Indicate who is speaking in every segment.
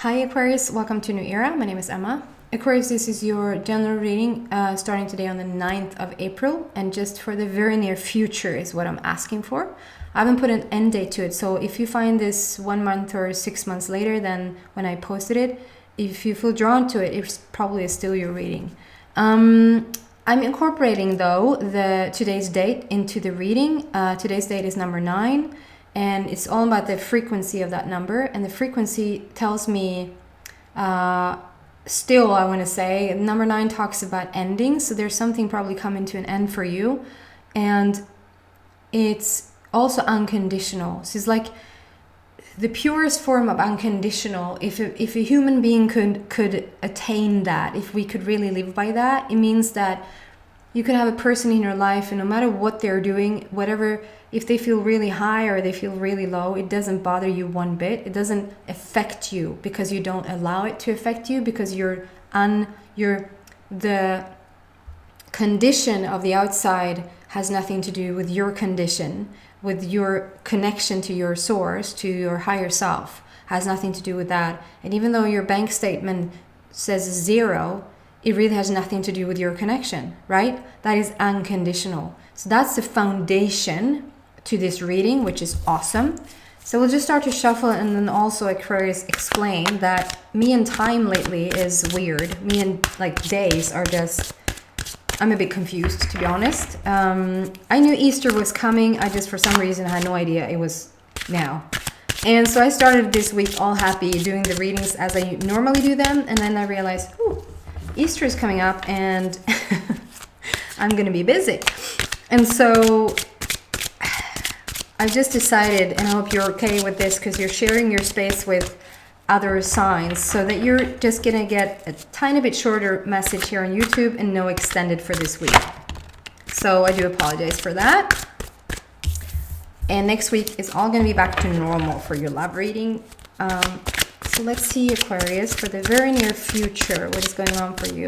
Speaker 1: Hi Aquarius, welcome to New Era. My name is Emma. Aquarius, this is your general reading starting today on the 9th of April, and just for the very near future is what I'm asking for. I haven't put an end date to it, so if you find this 1 month or 6 months later than when I posted it, if you feel drawn to it, it's probably still your reading. I'm incorporating though today's date into the reading. Today's date is number 9. And it's all about the frequency of that number. And the frequency tells me, still, I want to say, number 9 talks about ending. So there's something probably coming to an end for you. And it's also unconditional. So it's like the purest form of unconditional. If a human being could attain that, if we could really live by that, it means that you could have a person in your life, and no matter what they're doing, whatever, if they feel really high or they feel really low, it doesn't bother you one bit. It doesn't affect you because you don't allow it to affect you, because the condition of the outside has nothing to do with your condition, with your connection to your source, to your higher self, has nothing to do with that. And even though your bank statement says 0, it really has nothing to do with your connection, right? That is unconditional. So that's the foundation to this reading, which is awesome. So we'll just start to shuffle, and then also Aquarius explain that me and time lately is weird. Me and like days are just, I'm a bit confused, to be honest. I knew Easter was coming. I just, for some reason, had no idea it was now. And so I started this week all happy doing the readings as I normally do them. And then I realized, ooh, Easter is coming up and I'm going to be busy. And so I've just decided, and I hope you're okay with this, because you're sharing your space with other signs, so that you're just going to get a tiny bit shorter message here on YouTube and no extended for this week. So I do apologize for that. And next week is all going to be back to normal for your love reading. So let's see, Aquarius, for the very near future, what is going on for you?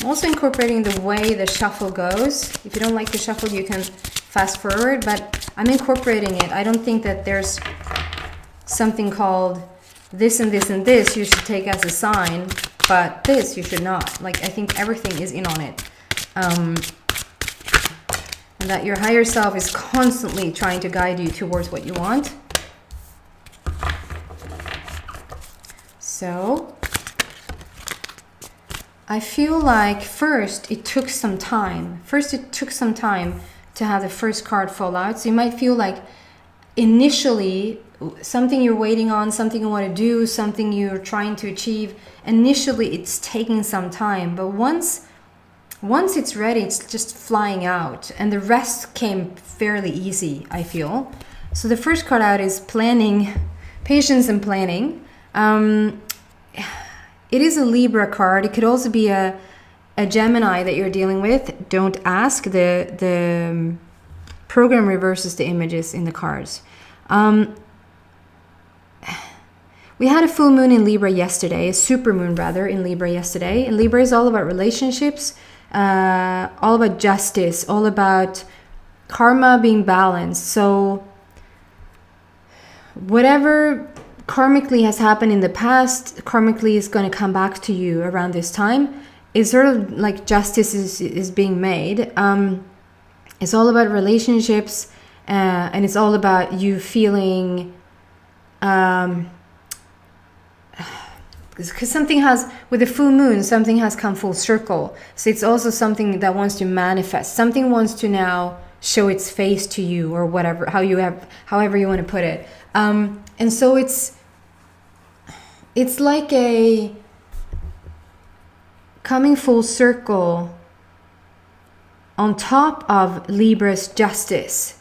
Speaker 1: I'm also incorporating the way the shuffle goes. If you don't like the shuffle, you can fast forward, but I'm incorporating it. I don't think that there's something called this and this and this you should take as a sign, but this you should not. Like, I think everything is in on it. And that your higher self is constantly trying to guide you towards what you want. So I feel like first it took some time. To have the first card fall out. So you might feel like initially something you're waiting on, something you want to do, something you're trying to achieve. Initially it's taking some time, but once it's ready, it's just flying out, and the rest came fairly easy, I feel. So the first card out is planning, patience and planning. It is a Libra card. It could also be a Gemini that you're dealing with. Don't ask. The program reverses the images in the cards. We had a full moon in Libra yesterday, a super moon rather, in Libra yesterday. And Libra is all about relationships, all about justice, all about karma being balanced. So whatever karmically has happened in the past, karmically is going to come back to you around this time. It's sort of like justice is being made. It's all about relationships, and it's all about you feeling because something has, with the full moon, something has come full circle. So it's also something that wants to manifest. Something wants to now show its face to you, or whatever, however you want to put it. And so it's like a coming full circle on top of Libra's justice.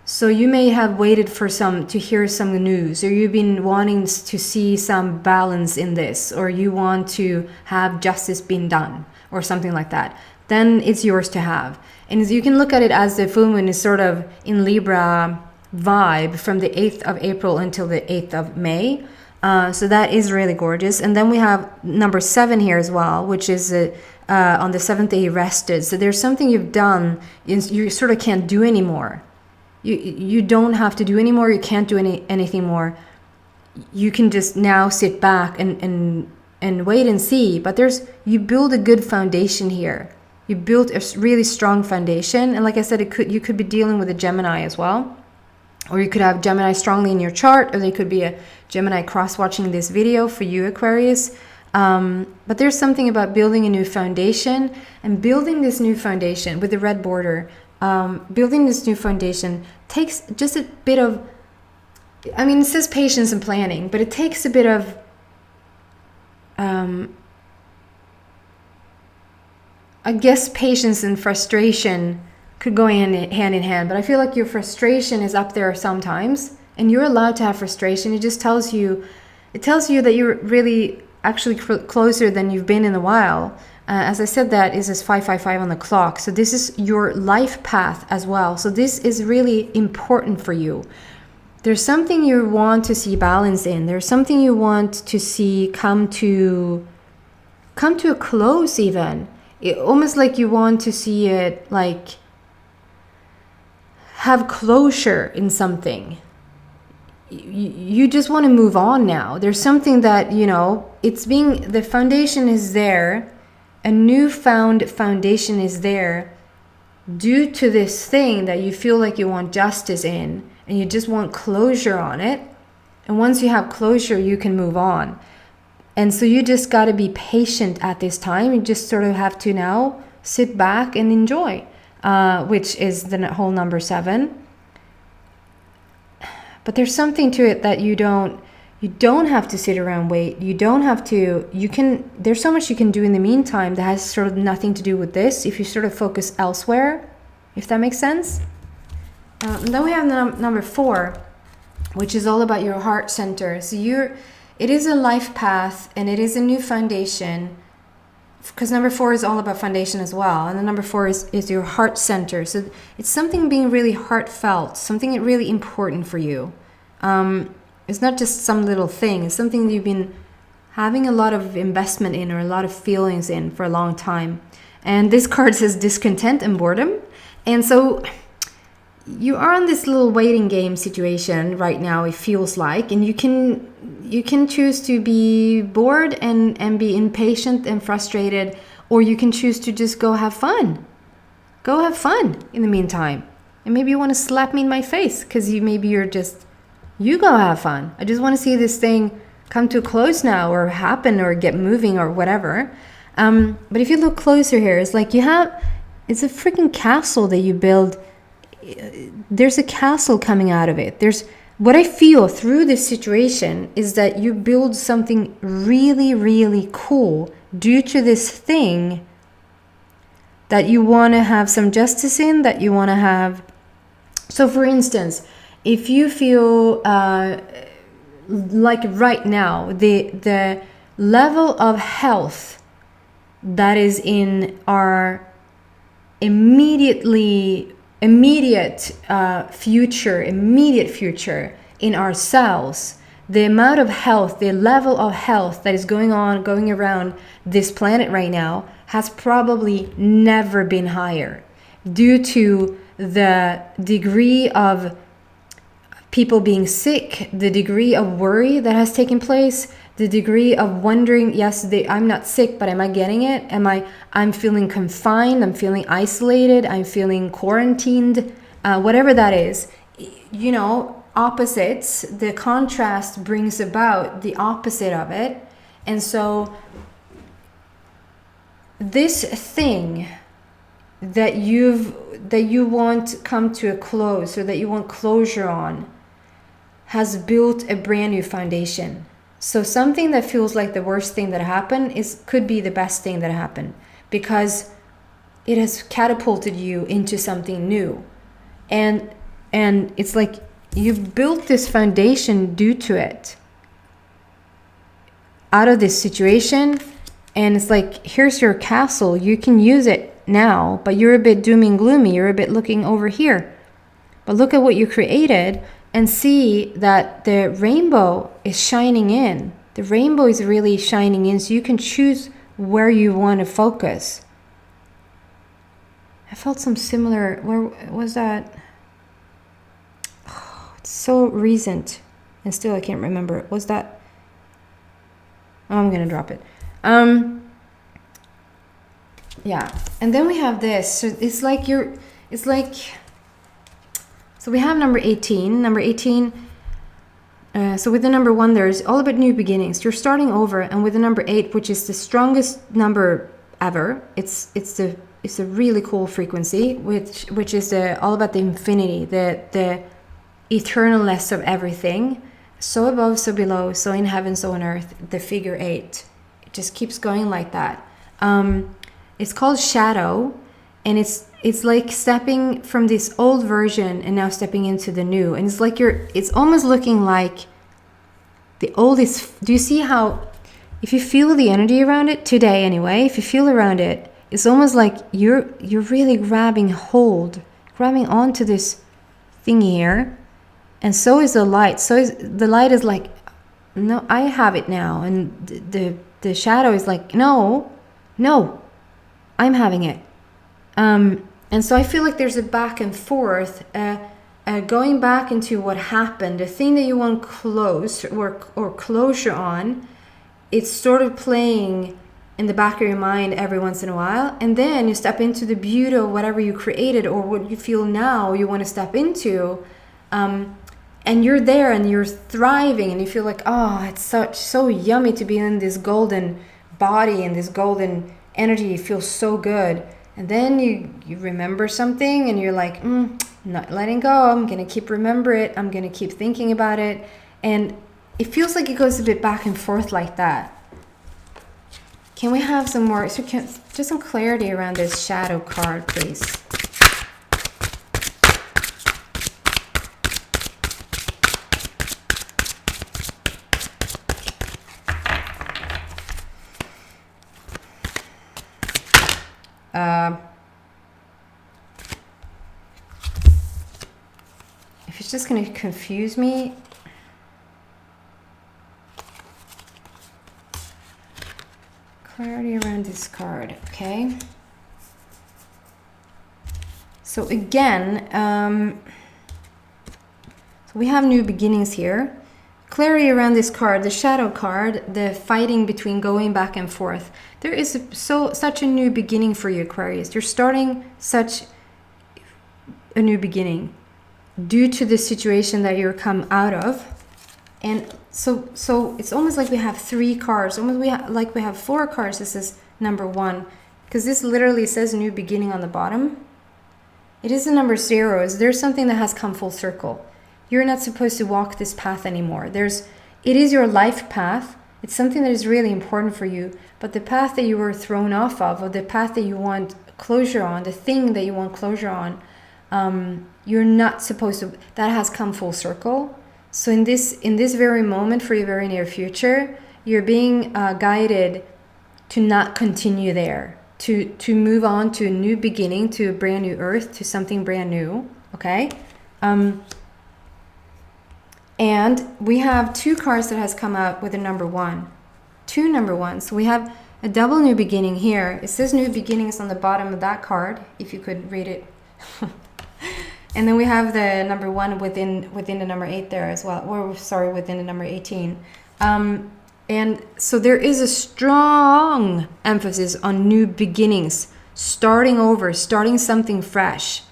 Speaker 1: So you may have waited to hear some news, or you've been wanting to see some balance in this, or you want to have justice being done, or something like that. Then it's yours to have. And you can look at it as the full moon is sort of in Libra vibe from the 8th of April until the 8th of May. So that is really gorgeous. And then we have number 7 here as well, which is on the 7th day you rested. So there's something you've done, you sort of can't do anymore. You don't have to do anymore. You can't do anything more. You can just now sit back and wait and see. But you build a good foundation here. You built a really strong foundation. And like I said, you could be dealing with a Gemini as well. Or you could have Gemini strongly in your chart, or there could be a Gemini cross-watching this video for you, Aquarius. But there's something about building a new foundation, and building this new foundation with the red border. Building this new foundation takes just a bit of, I mean, it says patience and planning, but it takes a bit of, I guess patience and frustration could go hand in hand, but I feel like your frustration is up there sometimes, and you're allowed to have frustration. It just tells you that you're really actually closer than you've been in a while. As I said, that is 555 on the clock. So this is your life path as well. So this is really important for you. There's something you want to see balance in. There's something you want to see come to a close even. Almost like you want to see it like have closure in something. You just want to move on now. There's something that, the foundation is there. A newfound foundation is there due to this thing that you feel like you want justice in, and you just want closure on it. And once you have closure, you can move on. And so you just got to be patient at this time. You just sort of have to now sit back and enjoy, which is the whole number 7. But there's something to it that you don't have to sit around wait. You don't have to, there's so much you can do in the meantime that has sort of nothing to do with this if you sort of focus elsewhere, if that makes sense. And then we have number 4, which is all about your heart center. So it is a life path, and it is a new foundation, because number 4 is all about foundation as well. And the number 4 is your heart center. So it's something being really heartfelt, something really important for you. It's not just some little thing. It's something you've been having a lot of investment in, or a lot of feelings in for a long time. And this card says discontent and boredom. And so you are in this little waiting game situation right now, it feels like. And you can choose to be bored and be impatient and frustrated, or you can choose to just go have fun. Go have fun in the meantime. And maybe you want to slap me in my face because you go have fun. I just want to see this thing come to a close now, or happen, or get moving, or whatever. But if you look closer here, it's like it's a freaking castle that you build. There's a castle coming out of it. What I feel through this situation is that you build something really, really cool due to this thing that you want to have some justice in, that you want to have. So for instance, if you feel like right now, the level of health that is in our immediate future in ourselves, the amount of health, the level of health that is going around this planet right now has probably never been higher, due to the degree of people being sick, the degree of worry that has taken place, the degree of wondering, I'm not sick, but am I getting it? I'm feeling confined, I'm feeling isolated, I'm feeling quarantined, whatever that is. Opposites, the contrast brings about the opposite of it. And so this thing that you want come to a close, or that you want closure on, has built a brand new foundation. So something that feels like the worst thing that happened could be the best thing that happened, because it has catapulted you into something new. And it's like you've built this foundation due to it, out of this situation. And it's like, here's your castle, you can use it now, but you're a bit doom and gloomy, you're a bit looking over here. But look at what you created. and see that the rainbow is shining in. The rainbow is really shining in, so you can choose where you want to focus. I felt some similar, where was that? Oh, it's so recent, and still I can't remember. Was that? Oh, I'm gonna drop it. Yeah, and then we have this. So it's like so we have number 18. Number 18. So with the number 1, there's all about new beginnings. You're starting over, and with the number 8, which is the strongest number ever, it's a really cool frequency, which is all about the infinity, the eternalness of everything. So above, so below, so in heaven, so on earth. The figure 8. It just keeps going like that. It's called shadow, and it's like stepping from this old version and now stepping into the new. And it's like it's almost looking like the old is, do you see how, if you feel the energy around it today anyway, if you feel around it, it's almost like you're really grabbing onto this thing here. And so is the light. The light is like, no, I have it now. And the shadow is like, no, I'm having it. And so I feel like there's a back and forth, going back into what happened, the thing that you want close or closure on. It's sort of playing in the back of your mind every once in a while, and then you step into the beauty of whatever you created or what you feel now you want to step into, and you're there and you're thriving, and you feel like, oh, it's so yummy to be in this golden body and this golden energy. It feels so good. And then you remember something and you're like, not letting go. I'm going to keep remember it. I'm going to keep thinking about it. And it feels like it goes a bit back and forth like that. Can we have some more, just some clarity around this shadow card, please? If it's just going to confuse me, clarity around this card, okay? So again, so we have new beginnings here. Clarity around this card, the shadow card, the fighting between going back and forth. There is such a new beginning for you, Aquarius. You're starting such a new beginning due to the situation that you're come out of. And so it's almost like we have 3 cards, almost like we have 4 cards. This is number 1, because this literally says new beginning on the bottom. It is the number 0. There's something that has come full circle. You're not supposed to walk this path anymore. It is your life path. It's something that is really important for you, but the path that you were thrown off of, or the path that you want closure on, the thing that you want closure on, you're not supposed to, that has come full circle. So in this very moment, for your very near future, you're being guided to not continue there, to move on to a new beginning, to a brand new earth, to something brand new, okay? And we have 2 cards that has come out with a number 1. 2 number 1s. So we have a double new beginning here. It says new beginnings on the bottom of that card, if you could read it. And then we have the number 1 within the number 8 there as well. Or sorry, within the number 18. And so there is a strong emphasis on new beginnings, starting over, starting something fresh.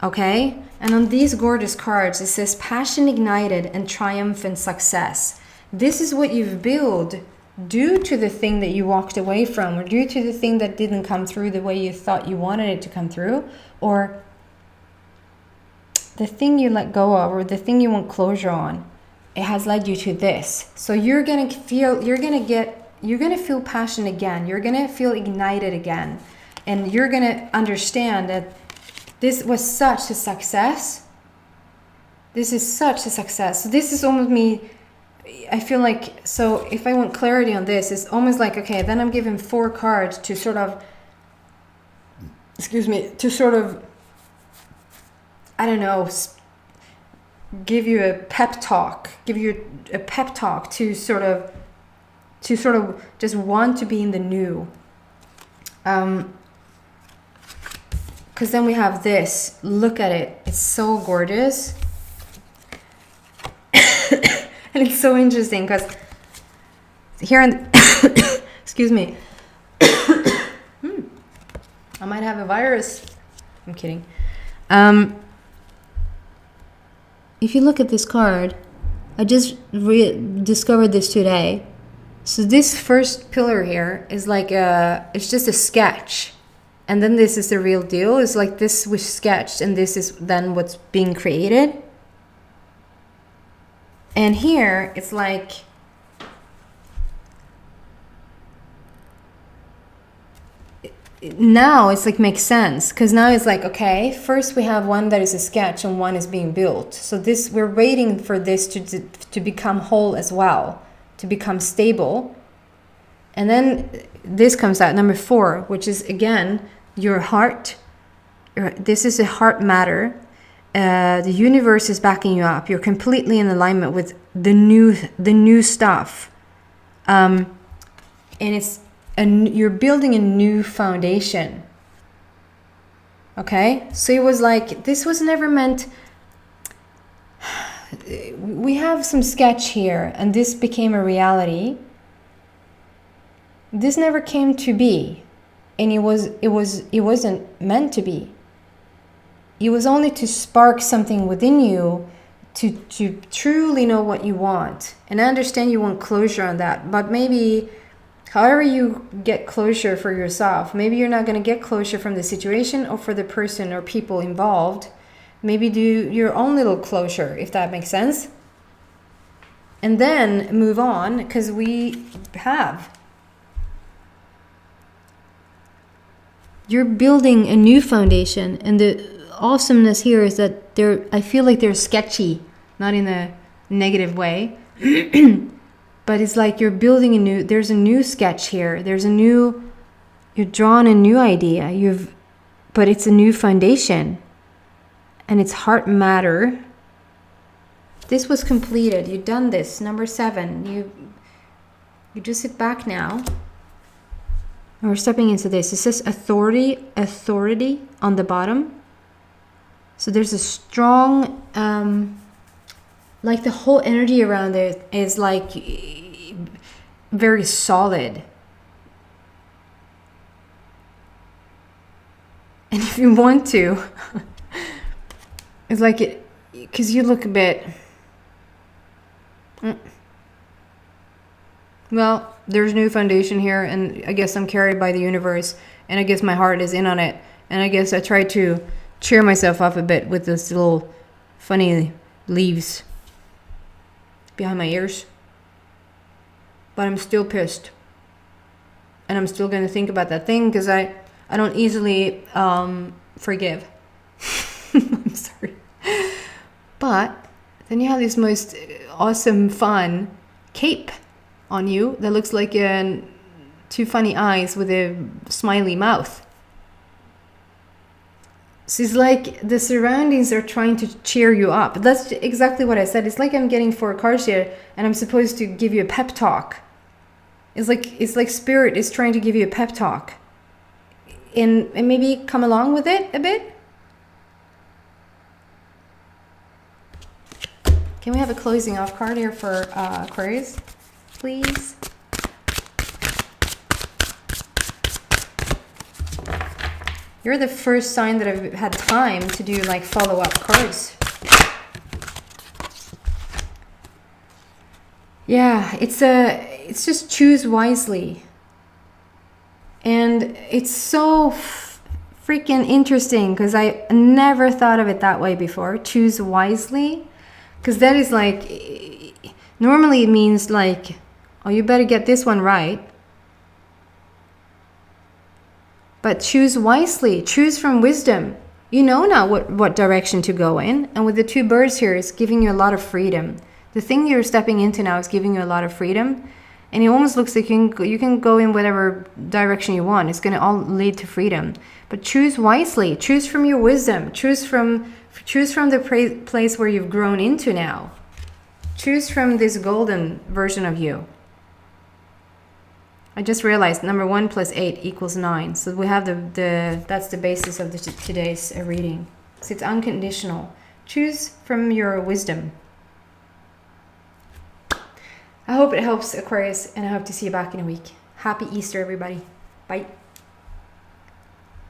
Speaker 1: Okay? And on these gorgeous cards, it says passion ignited and triumphant success. This is what you've built due to the thing that you walked away from, or due to the thing that didn't come through the way you thought you wanted it to come through, or the thing you let go of, or the thing you want closure on. It has led you to this. So you're gonna feel passion again. You're gonna feel ignited again, and you're gonna understand that this was such a success. This is such a success. So this is almost me. I feel like, so if I want clarity on this, it's almost like, okay, then I'm given 4 cards to sort of, I don't know, give you a pep talk, to sort of just want to be in the new. Because then we have this. Look at it. It's so gorgeous. And it's so interesting because here in excuse me. I might have a virus. I'm kidding. If you look at this card, I just discovered this today. So this first pillar here is like it's just a sketch. And then this is the real deal. It's like this was sketched and this is then what's being created. And here it's like now it's like makes sense, because now it's like, okay, first we have one that is a sketch and one is being built. So this, we're waiting for this to become whole as well, to become stable. And then this comes out, number 4, which is again your heart. This is a heart matter. The universe is backing you up. You're completely in alignment with the new stuff, and you're building a new foundation. Okay, so it was like this was never meant. We have some sketch here, and this became a reality. This never came to be, and it wasn't meant to be. It was only to spark something within you to truly know what you want. And I understand you want closure on that, but maybe however you get closure for yourself, maybe you're not going to get closure from the situation or for the person or people involved. Maybe do your own little closure, if that makes sense. And then move on, because you're building a new foundation, and the awesomeness here is that I feel like they're sketchy, not in a negative way, but it's like you're building there's a new sketch here. You're drawing a new idea. But it's a new foundation, and it's heart matter. This was completed. You've done this. Number 7. You just sit back now. And we're stepping into this. It says authority on the bottom. So there's a strong, like the whole energy around it is like very solid. And if you want to, it's like it, because you look a bit, well, there's new foundation here, and I guess I'm carried by the universe, and I guess my heart is in on it, and I guess I try to cheer myself up a bit with this little funny leaves behind my ears. But I'm still pissed, and I'm still going to think about that thing, because I don't easily forgive. I'm sorry. But then you have this most awesome fun cape on you that looks like two funny eyes with a smiley mouth. So it's like the surroundings are trying to cheer you up. That's exactly what I said. It's like I'm getting 4 cards here, and I'm supposed to give you a pep talk. It's like spirit is trying to give you a pep talk, and maybe come along with it a bit. Can we have a closing off card here for Aquarius, please? You're the first sign that I've had time to do like follow-up cards. Yeah, it's just choose wisely. And it's so freaking interesting, because I never thought of it that way before. Choose wisely. Because that is like, normally it means like, oh, you better get this one right. But choose wisely. Choose from wisdom. You know now what direction to go in. And with the 2 birds here, it's giving you a lot of freedom. The thing you're stepping into now is giving you a lot of freedom. And it almost looks like you can go in whatever direction you want. It's going to all lead to freedom. But choose wisely. Choose from your wisdom. Choose from Choose from the place where you've grown into now. Choose from this golden version of you. I just realized number 1 plus 8 equals 9. So we have that's the basis of today's reading. So it's unconditional. Choose from your wisdom. I hope it helps, Aquarius, and I hope to see you back in a week. Happy Easter, everybody. Bye.